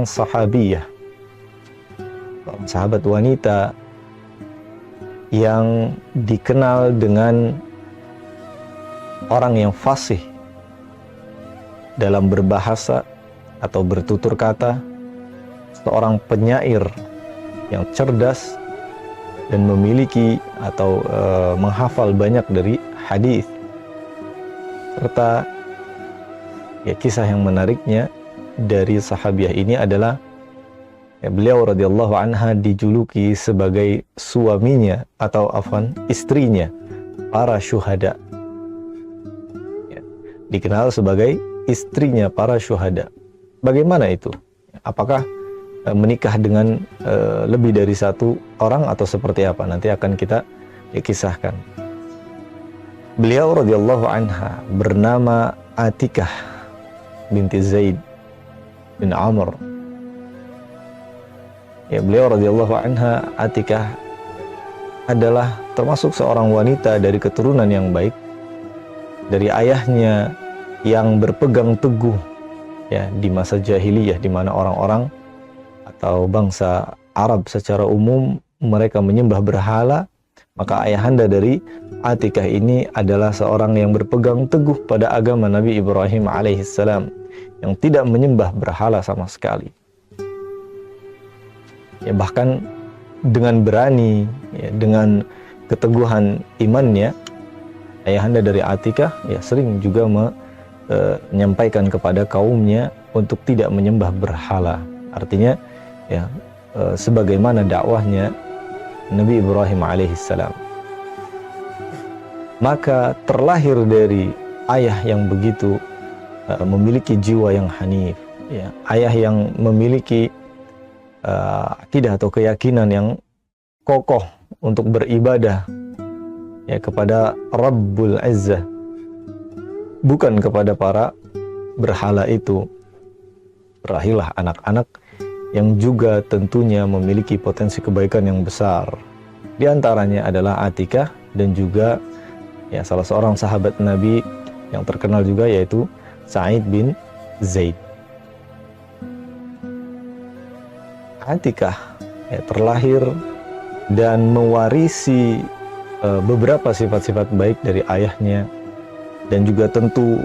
sahabiyah, sahabat wanita yang dikenal dengan orang yang fasih dalam berbahasa atau bertutur kata, seorang penyair yang cerdas dan memiliki atau menghafal banyak dari hadis. Serta ya, kisah yang menariknya dari sahabiah ini adalah ya, beliau radhiyallahu anha dijuluki sebagai suaminya atau istrinya para syuhada. Ya, dikenal sebagai istrinya para syuhada. Bagaimana itu? Apakah menikah dengan lebih dari satu orang atau seperti apa? Nanti akan kita kisahkan. Beliau radhiyallahu anha bernama Atikah binti Zaid bin Amr. Ya, beliau radhiyallahu anha, Atikah, adalah termasuk seorang wanita dari keturunan yang baik, dari ayahnya yang berpegang teguh ya di masa jahiliyah, di mana orang-orang atau bangsa Arab secara umum mereka menyembah berhala. Maka ayahanda dari Atikah ini adalah seorang yang berpegang teguh pada agama Nabi Ibrahim alaihissalam, yang tidak menyembah berhala sama sekali. Ya, bahkan dengan berani ya, dengan keteguhan imannya, ayahanda dari Atikah ya sering juga menyampaikan kepada kaumnya untuk tidak menyembah berhala. Artinya ya sebagaimana dakwahnya Nabi Ibrahim alaihissalam. Maka terlahir dari ayah yang begitu memiliki jiwa yang hanif, ya, ayah yang memiliki akidah atau keyakinan yang kokoh untuk beribadah ya kepada Rabbul Izzah, bukan kepada para berhala itu. Berakhirlah anak-anak yang juga tentunya memiliki potensi kebaikan yang besar. Di antaranya adalah Atikah dan juga ya salah seorang sahabat Nabi yang terkenal juga, yaitu Sa'id bin Zaid. Atikah ya, terlahir dan mewarisi beberapa sifat-sifat baik dari ayahnya, dan juga tentu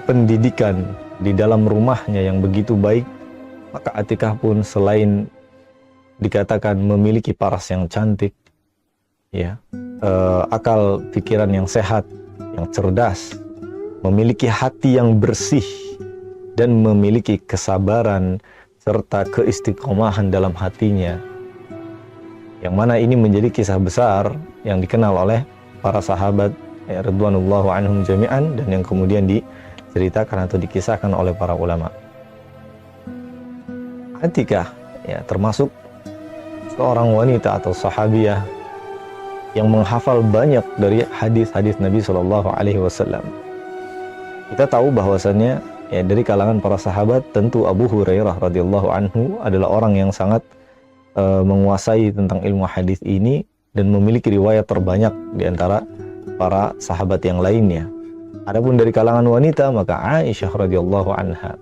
pendidikan di dalam rumahnya yang begitu baik. Maka Atikah pun selain dikatakan memiliki paras yang cantik, ya, akal pikiran yang sehat, yang cerdas, memiliki hati yang bersih, dan memiliki kesabaran serta keistiqomahan dalam hatinya, yang mana ini menjadi kisah besar yang dikenal oleh para sahabat ya, ridwanullahu anhum jami'an, dan yang kemudian diceritakan atau dikisahkan oleh para ulama. Atikah ya termasuk seorang wanita atau sahabiah yang menghafal banyak dari hadis-hadis Nabi Shallallahu Alaihi Wasallam. Kita tahu bahwasannya ya dari kalangan para sahabat tentu Abu Hurairah radhiyallahu anhu adalah orang yang sangat menguasai tentang ilmu hadis ini dan memiliki riwayat terbanyak di antara para sahabat yang lainnya. Adapun dari kalangan wanita maka Aisyah radhiyallahu anha.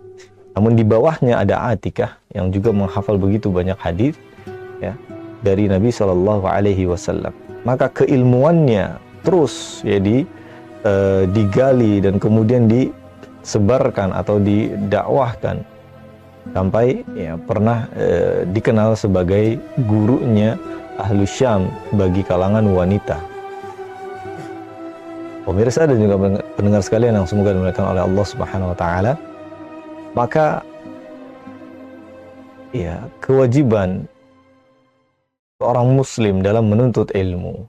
Namun di bawahnya ada Atikah yang juga menghafal begitu banyak hadis ya dari Nabi Shallallahu Alaihi Wasallam. Maka keilmuannya terus ya digali dan kemudian disebarkan atau didakwahkan sampai ya pernah dikenal sebagai gurunya Ahlu Syam bagi kalangan wanita. Pemirsa dan juga pendengar sekalian yang semoga dimuliakan oleh Allah Subhanahu Wa Taala. Maka ya kewajiban seorang muslim dalam menuntut ilmu,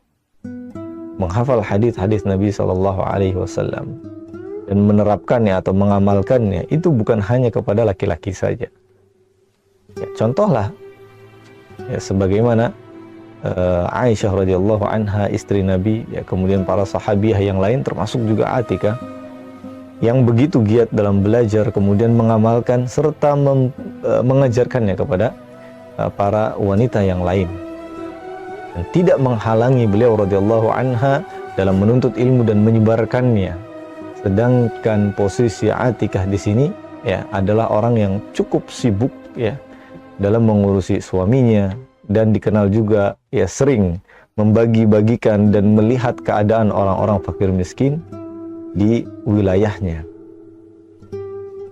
menghafal hadis-hadis Nabi Shallallahu Alaihi Wasallam dan menerapkannya atau mengamalkannya itu bukan hanya kepada laki-laki saja. Ya, contohlah ya sebagaimana Aisyah radhiyallahu anha istri Nabi, ya kemudian para sahabiah yang lain termasuk juga Atikah yang begitu giat dalam belajar, kemudian mengamalkan serta mengajarkannya kepada para wanita yang lain, dan tidak menghalangi beliau radhiyallahu anha dalam menuntut ilmu dan menyebarkannya. Sedangkan posisi Atikah di sini ya adalah orang yang cukup sibuk ya dalam mengurusi suaminya, dan dikenal juga ya sering membagi-bagikan dan melihat keadaan orang-orang fakir miskin di wilayahnya,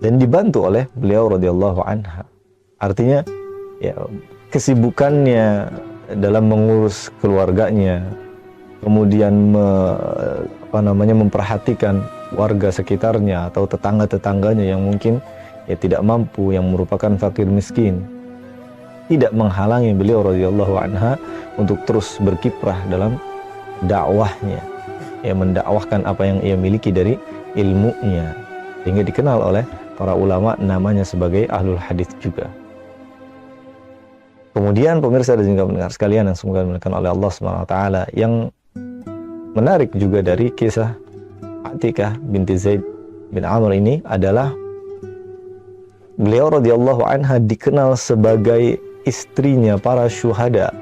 dan dibantu oleh beliau radhiyallahu anha. Artinya ya kesibukannya dalam mengurus keluarganya, kemudian memperhatikan warga sekitarnya atau tetangga-tetangganya yang mungkin ya tidak mampu, yang merupakan fakir miskin, tidak menghalangi beliau radhiyallahu anha untuk terus berkiprah dalam dakwahnya, ya mendakwahkan apa yang ia miliki dari ilmunya, sehingga dikenal oleh para ulama namanya sebagai ahlul hadis juga. Kemudian pemirsa dan juga pendengar sekalian yang semoga dimuliakan oleh Allah Subhanahu wa taala, yang menarik juga dari kisah Atikah binti Zaid bin Amr ini adalah beliau radhiyallahu anha dikenal sebagai istrinya para syuhada.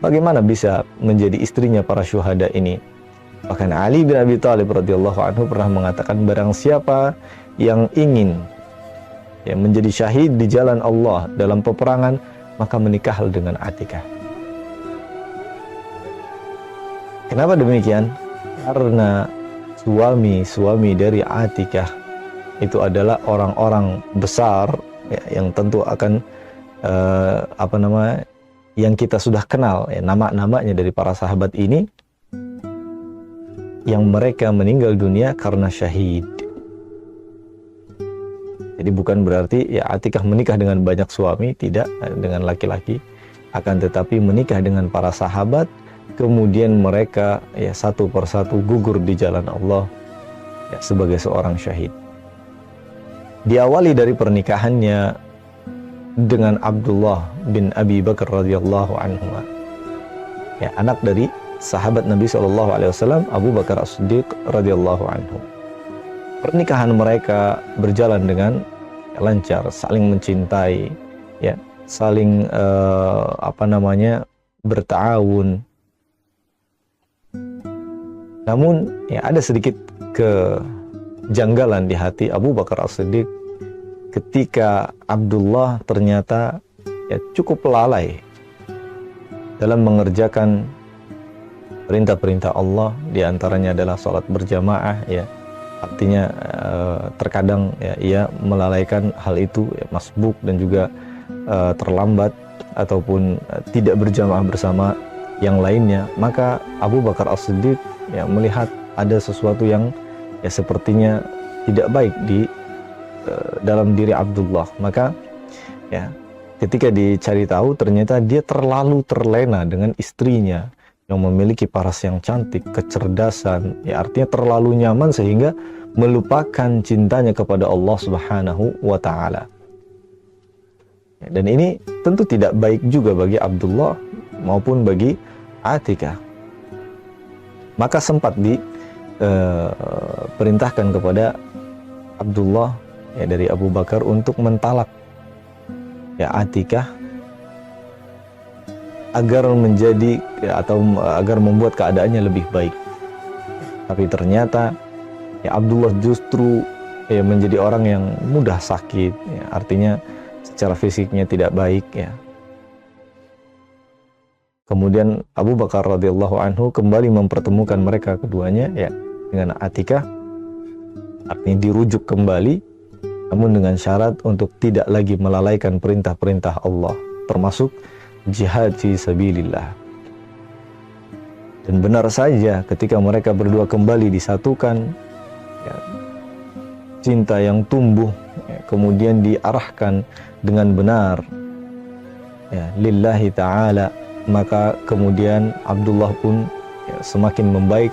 Bagaimana bisa menjadi istrinya para syuhada ini? Bahkan Ali bin Abi Thalib radhiyallahu anhu pernah mengatakan, barang siapa yang ingin ya menjadi syahid di jalan Allah dalam peperangan, maka menikahlah dengan Atikah. Kenapa demikian? Karena suami-suami dari Atikah itu adalah orang-orang besar ya, yang tentu akan yang kita sudah kenal ya, nama-namanya dari para sahabat ini, yang mereka meninggal dunia karena syahid. Jadi bukan berarti ya Atikah menikah dengan banyak suami, tidak, dengan laki-laki, akan tetapi menikah dengan para sahabat, kemudian mereka ya satu persatu gugur di jalan Allah ya, sebagai seorang syahid. Diawali dari pernikahannya dengan Abdullah bin Abi Bakar radhiyallahu anhu, ya anak dari sahabat Nabi SAW Abu Bakar As-Siddiq radhiyallahu anhu. Pernikahan mereka berjalan dengan lancar, saling mencintai, ya, saling berta'awun. Namun ya ada sedikit kejanggalan di hati Abu Bakar As-Siddiq ketika Abdullah ternyata ya cukup lalai dalam mengerjakan perintah-perintah Allah, diantaranya adalah sholat berjamaah ya. Artinya terkadang ya, ia melalaikan hal itu ya, masbuk dan juga terlambat ataupun tidak berjamaah bersama yang lainnya. Maka Abu Bakar As-Siddiq ya melihat ada sesuatu yang ya sepertinya tidak baik di dalam diri Abdullah. Maka ya ketika dicari tahu, ternyata dia terlalu terlena dengan istrinya yang memiliki paras yang cantik, kecerdasan, ya artinya terlalu nyaman sehingga melupakan cintanya kepada Allah Subhanahu wa taala. Dan ini tentu tidak baik juga bagi Abdullah maupun bagi Atikah. Maka sempat diperintahkan kepada Abdullah ya dari Abu Bakar untuk mentalak ya Atikah, agar menjadi atau agar membuat keadaannya lebih baik. Tapi ternyata ya Abdullah justru ya menjadi orang yang mudah sakit ya, artinya secara fisiknya tidak baik ya. Kemudian Abu Bakar radhiyallahu anhu kembali mempertemukan mereka keduanya ya dengan Atikah, artinya dirujuk kembali, namun dengan syarat untuk tidak lagi melalaikan perintah-perintah Allah, termasuk jihad fi sabilillah. Dan benar saja ketika mereka berdua kembali disatukan ya, cinta yang tumbuh ya, kemudian diarahkan dengan benar ya, lillahi ta'ala, maka kemudian Abdullah pun ya, semakin membaik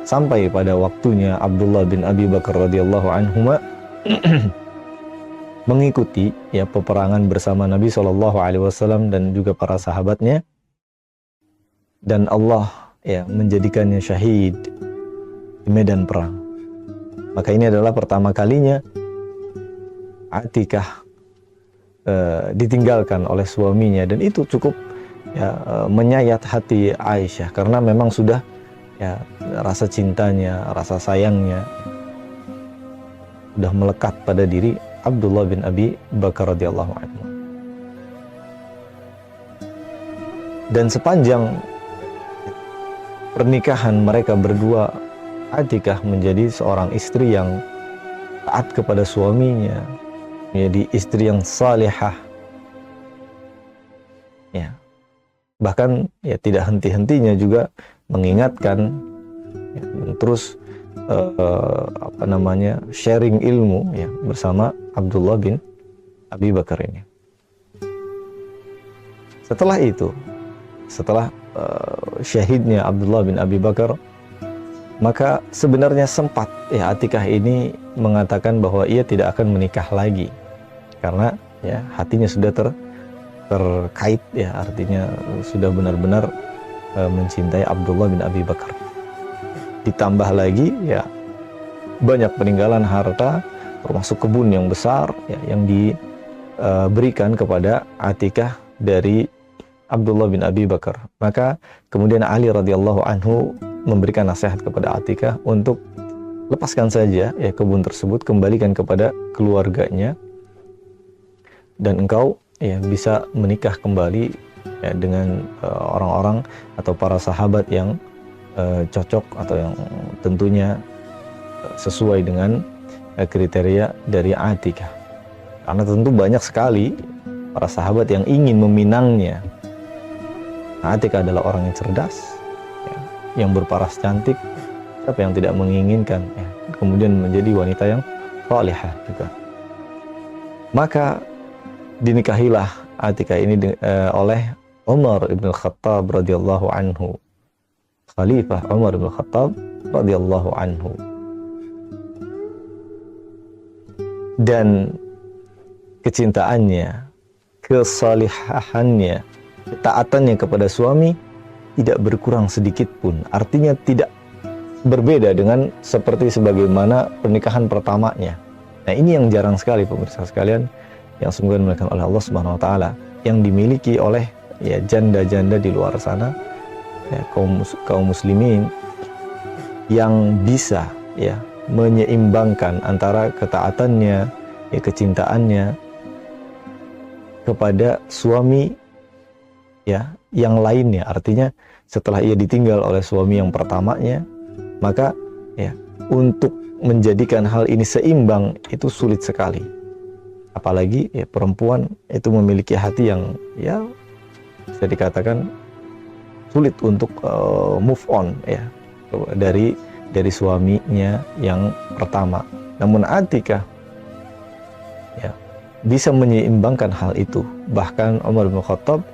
sampai pada waktunya Abdullah bin Abi Bakar radhiyallahu anhuma mengikuti ya peperangan bersama Nabi SAW dan juga para sahabatnya, dan Allah ya menjadikannya syahid di medan perang. Maka ini adalah pertama kalinya Atikah ditinggalkan oleh suaminya, dan itu cukup ya menyayat hati Aisyah, karena memang sudah ya rasa cintanya, rasa sayangnya sudah melekat pada diri Abdullah bin Abi Bakar radhiyallahu anhu. Dan sepanjang pernikahan mereka berdua, Atikah menjadi seorang istri yang taat kepada suaminya, menjadi istri yang salihah. Ya. Bahkan ya tidak henti-hentinya juga mengingatkan ya, terus sharing ilmu ya bersama Abdullah bin Abi Bakar ini. Setelah itu, setelah syahidnya Abdullah bin Abi Bakar, maka sebenarnya sempat ya Atikah ini mengatakan bahwa ia tidak akan menikah lagi karena ya hatinya sudah terkait ya, artinya sudah benar-benar mencintai Abdullah bin Abi Bakar. Ditambah lagi ya banyak peninggalan harta termasuk kebun yang besar ya, yang diberikan kepada Atikah dari Abdullah bin Abi Bakar. Maka kemudian Ali radhiyallahu anhu memberikan nasihat kepada Atikah untuk lepaskan saja ya kebun tersebut, kembalikan kepada keluarganya, dan engkau ya bisa menikah kembali ya dengan orang-orang atau para sahabat yang cocok atau yang tentunya sesuai dengan kriteria dari Atikah. Karena tentu banyak sekali para sahabat yang ingin meminangnya. Atikah adalah orang yang cerdas ya, yang berparas cantik. Siapa yang tidak menginginkan ya, kemudian menjadi wanita yang salihah juga. Maka dinikahilah Atikah ini oleh Umar ibn Khattab radhiyallahu anhu, Khalifah Umar ibn Khattab radhiyallahu anhu. Dan kecintaannya, kesalihahannya, ketaatannya kepada suami tidak berkurang sedikit pun. Artinya tidak berbeda dengan seperti sebagaimana pernikahan pertamanya. Nah, ini yang jarang sekali pemirsa sekalian yang semoga dimuliakan oleh Allah Subhanahu wa taala, yang dimiliki oleh ya janda-janda di luar sana ya, kaum muslimin yang bisa ya menyeimbangkan antara ketaatannya ya, kecintaannya kepada suami ya yang lainnya. Artinya setelah ia ditinggal oleh suami yang pertamanya, maka ya untuk menjadikan hal ini seimbang itu sulit sekali. Apalagi ya perempuan itu memiliki hati yang ya bisa dikatakan sulit untuk move on ya dari suaminya yang pertama. Namun Atikah ya bisa menyeimbangkan hal itu. Bahkan Umar bin Khattab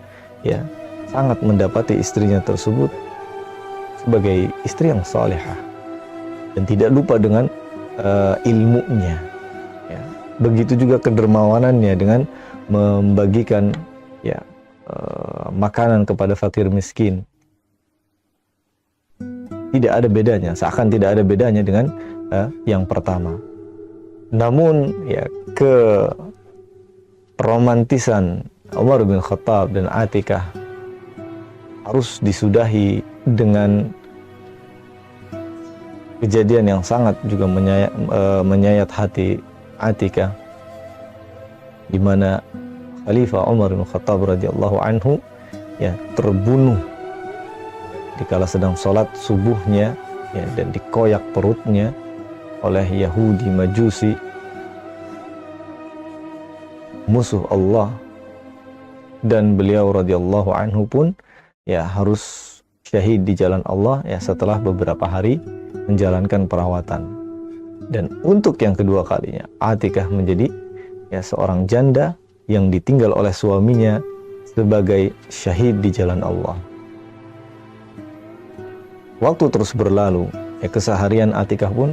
ya sangat mendapati istrinya tersebut sebagai istri yang salihah dan tidak lupa dengan ilmunya ya. Begitu juga kedermawanannya dengan membagikan ya makanan kepada fakir miskin. Tidak ada bedanya, seakan tidak ada bedanya dengan yang pertama. Namun ya keromantisan Umar bin Khattab dan Atikah harus disudahi dengan kejadian yang sangat juga menyayat hati Atikah, di mana Khalifah Umar bin Khattab radhiyallahu anhu ya terbunuh dikala sedang sholat subuhnya ya, dan dikoyak perutnya oleh Yahudi Majusi, musuh Allah, dan beliau radhiyallahu anhu pun ya harus syahid di jalan Allah ya setelah beberapa hari menjalankan perawatan. Dan untuk yang kedua kalinya Atikah menjadi ya seorang janda yang ditinggal oleh suaminya sebagai syahid di jalan Allah. Waktu terus berlalu ya, keseharian Atikah pun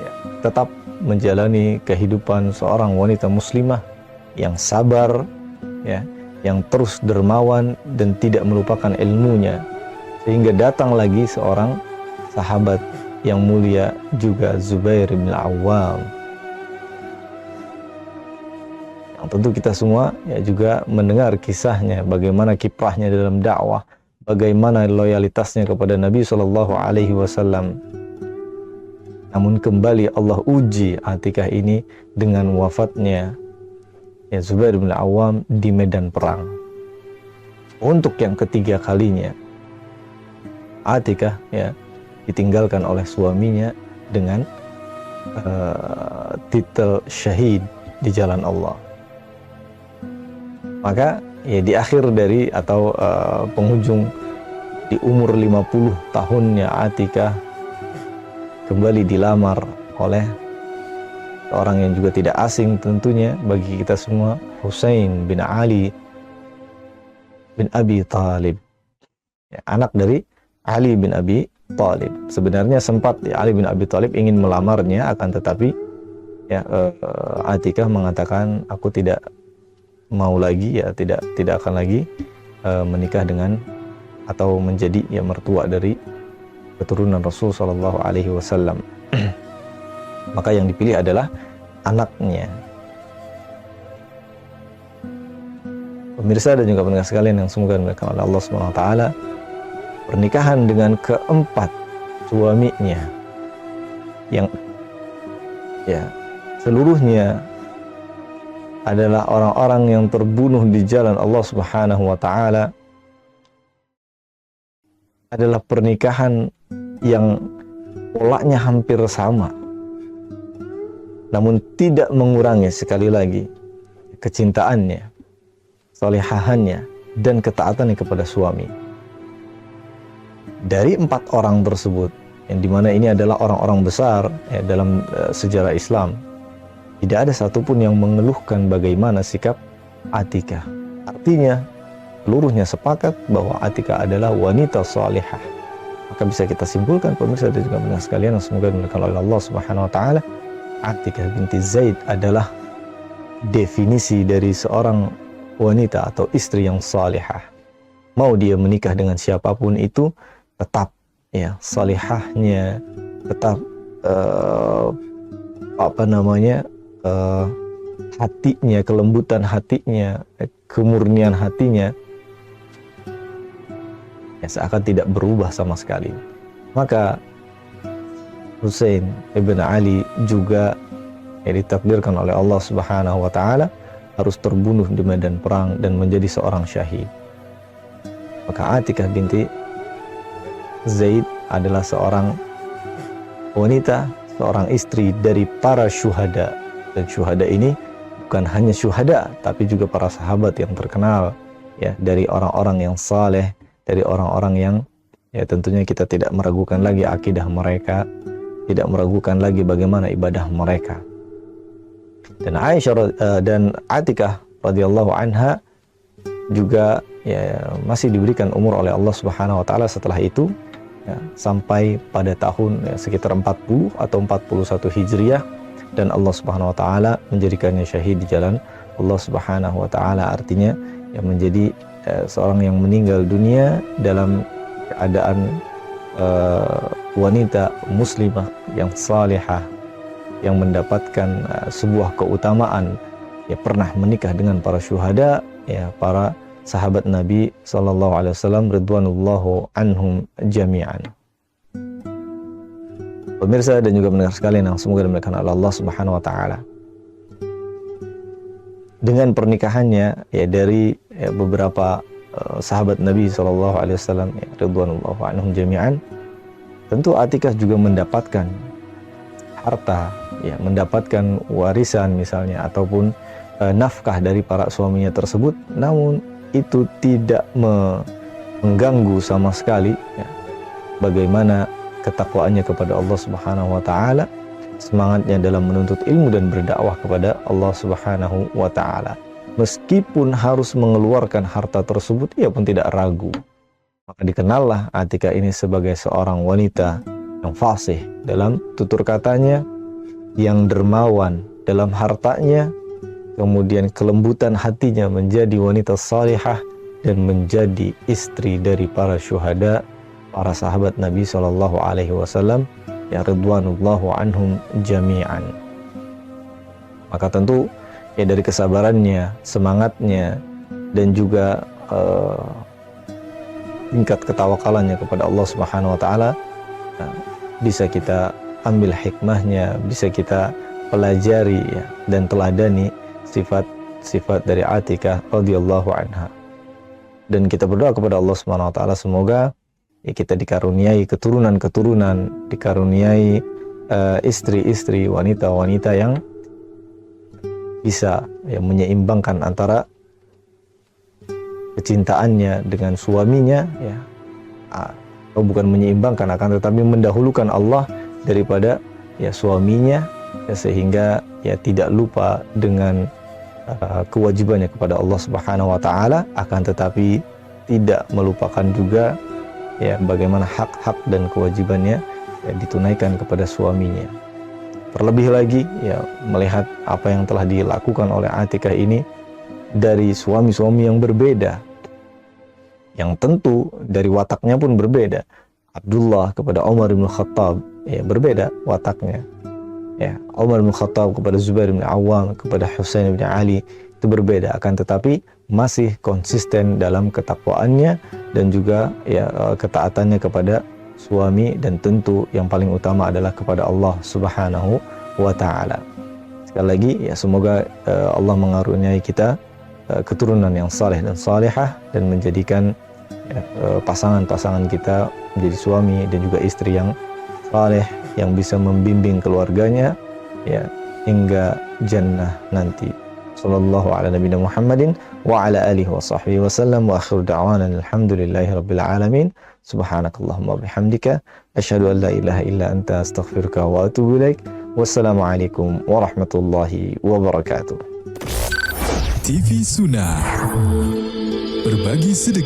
ya, tetap menjalani kehidupan seorang wanita muslimah yang sabar ya, yang terus dermawan dan tidak melupakan ilmunya, sehingga datang lagi seorang sahabat yang mulia juga, Zubair bin Awam, yang tentu kita semua ya juga mendengar kisahnya, bagaimana kiprahnya dalam dakwah, bagaimana loyalitasnya kepada Nabi Shallallahu Alaihi Wasallam. Namun kembali Allah uji Atikah ini dengan wafatnya ya Zubair bin Awam di medan perang. Untuk yang ketiga kalinya Atikah ya ditinggalkan oleh suaminya dengan titel syahid di jalan Allah. Maka ya di akhir dari atau penghujung di umur 50 tahunnya Atikah kembali dilamar oleh seorang yang juga tidak asing tentunya bagi kita semua, Husain bin Ali bin Abi Thalib, ya, anak dari Ali bin Abi Thalib. Sebenarnya sempat ya, Ali bin Abi Thalib ingin melamarnya, akan tetapi ya Atikah mengatakan aku tidak mau lagi, ya tidak akan lagi menikah dengan atau menjadi ya mertua dari keturunan Rasul Shallallahu Alaihi Wasallam. Maka yang dipilih adalah anaknya. Pemirsa dan juga pendengar sekalian yang semoga dimuliakan oleh Allah Subhanahu Wa Taala, pernikahan dengan keempat suaminya yang ya seluruhnya adalah orang-orang yang terbunuh di jalan Allah Subhanahu Wa Taala adalah pernikahan yang polanya hampir sama, namun tidak mengurangi sekali lagi kecintaannya, solehahannya, dan ketaatannya kepada suami. Dari 4 orang tersebut, yang dimana ini adalah orang-orang besar ya, dalam sejarah Islam, tidak ada satupun yang mengeluhkan bagaimana sikap Atikah. Artinya seluruhnya sepakat bahwa Atikah adalah wanita salihah. Maka bisa kita simpulkan pemirsa dan juga pendengar sekalian yang semoga dimuliakan oleh Allah Subhanahu Wa Taala, Atikah binti Zaid adalah definisi dari seorang wanita atau istri yang salihah. Mau dia menikah dengan siapapun itu, tetap ya salihahnya, tetap hatinya, kelembutan hatinya, kemurnian hatinya ya seakan tidak berubah sama sekali. Maka Husain ibn Ali juga ditakdirkan oleh Allah Subhanahu Wa Taala harus terbunuh di medan perang dan menjadi seorang syahid. Maka Atikah binti Zaid adalah seorang wanita, seorang istri dari para syuhada. Dan syuhada ini bukan hanya syuhada, tapi juga para sahabat yang terkenal ya, dari orang-orang yang saleh, dari orang-orang yang ya tentunya kita tidak meragukan lagi akidah mereka, tidak meragukan lagi bagaimana ibadah mereka. Dan Aisyah dan Atikah radhiyallahu anha juga ya masih diberikan umur oleh Allah Subhanahu Wa Taala setelah itu ya, sampai pada tahun ya, sekitar 40 atau 41 Hijriah, dan Allah Subhanahu Wa Taala menjadikannya syahid di jalan Allah Subhanahu Wa Taala. Artinya yang menjadi seorang yang meninggal dunia dalam keadaan wanita muslimah yang salihah, yang mendapatkan sebuah keutamaan ya, pernah menikah dengan para syuhada ya, para sahabat Nabi sallallahu alaihi wasallam ridwanullahu anhum jami'an. Pemirsa dan juga pendengar sekalian yang semoga dimuliakan oleh Allah Subhanahu Wa Taala, dengan pernikahannya ya dari ya, beberapa sahabat Nabi sallallahu alaihi wasallam ya, ridwanullahu anhum jami'an, tentu Atikah juga mendapatkan harta ya, mendapatkan warisan misalnya ataupun nafkah dari para suaminya tersebut, namun itu tidak mengganggu sama sekali ya, bagaimana ketakwaannya kepada Allah Subhanahu Wa Taala, semangatnya dalam menuntut ilmu dan berdakwah kepada Allah Subhanahu Wa Taala. Meskipun harus mengeluarkan harta tersebut, ia pun tidak ragu. Maka dikenallah Atikah ini sebagai seorang wanita yang fasih dalam tutur katanya, yang dermawan dalam hartanya, kemudian kelembutan hatinya, menjadi wanita salihah dan menjadi istri dari para syuhada, para sahabat Nabi Shallallahu Alaihi Wasallam ya ridwanullahu anhum jami'an. Maka tentu ya dari kesabarannya, semangatnya, dan juga tingkat ketawakalannya kepada Allah Subhanahu Wa Taala bisa kita ambil hikmahnya, bisa kita pelajari ya, dan teladani sifat-sifat dari Atikah radhiyallahu anha. Dan kita berdoa kepada Allah Subhanahu wa taala semoga ya, kita dikaruniai keturunan-keturunan, dikaruniai istri-istri, wanita-wanita yang bisa ya, menyeimbangkan antara kecintaannya dengan suaminya ya, atau bukan menyeimbangkan, akan tetapi mendahulukan Allah daripada ya suaminya ya, sehingga ya tidak lupa dengan kewajibannya kepada Allah Subhanahu wa taala, akan tetapi tidak melupakan juga ya bagaimana hak-hak dan kewajibannya ya, ditunaikan kepada suaminya. Terlebih lagi ya melihat apa yang telah dilakukan oleh Atikah ini dari suami-suami yang berbeda, yang tentu dari wataknya pun berbeda. Abdullah kepada Umar bin Khattab ya berbeda wataknya. Ya, Umar bin Khattab kepada Zubair bin Awam, kepada Husain bin Ali itu berbeda, akan tetapi masih konsisten dalam ketakwaannya dan juga ya ketaatannya kepada suami, dan tentu yang paling utama adalah kepada Allah Subhanahu wa taala. Sekali lagi ya semoga Allah mengaruniai kita keturunan yang saleh dan salihah, dan menjadikan ya, pasangan-pasangan kita menjadi suami dan juga istri yang saleh, yang bisa membimbing keluarganya ya hingga jannah nanti. Sallallahu ala nabiyina Muhammadin wa ala alihi wa sahbihi wasallam, wa akhiru da'wana alhamdulillahi rabbil alamin. Subhanakallahumma bihamdika asyhadu an la ilaha illa anta astaghfiruka wa atubu ilaik. Wassalamualaikum warahmatullahi wabarakatuh. TV Sunnah, berbagi sedekah.